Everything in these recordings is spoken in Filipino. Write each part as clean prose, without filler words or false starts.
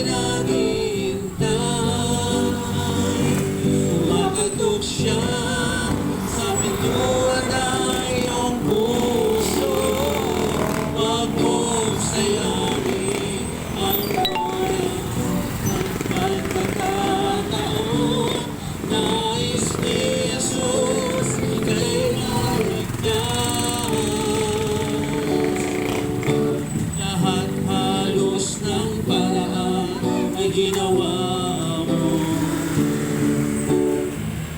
naghihintay. Kumakatok siya sa pintuan ng iyong puso. Wag mong sayangin ang pagkakataon. Nais ni Jesus ika'y maligtas. Lahat halos ng paraan ay ginawa mo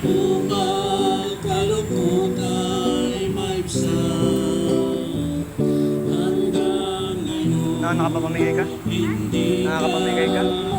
upang kalungkutan ay maibsan. Hanggang ngayon Nakakapamigay ka? hindi Nakakapamigay ka?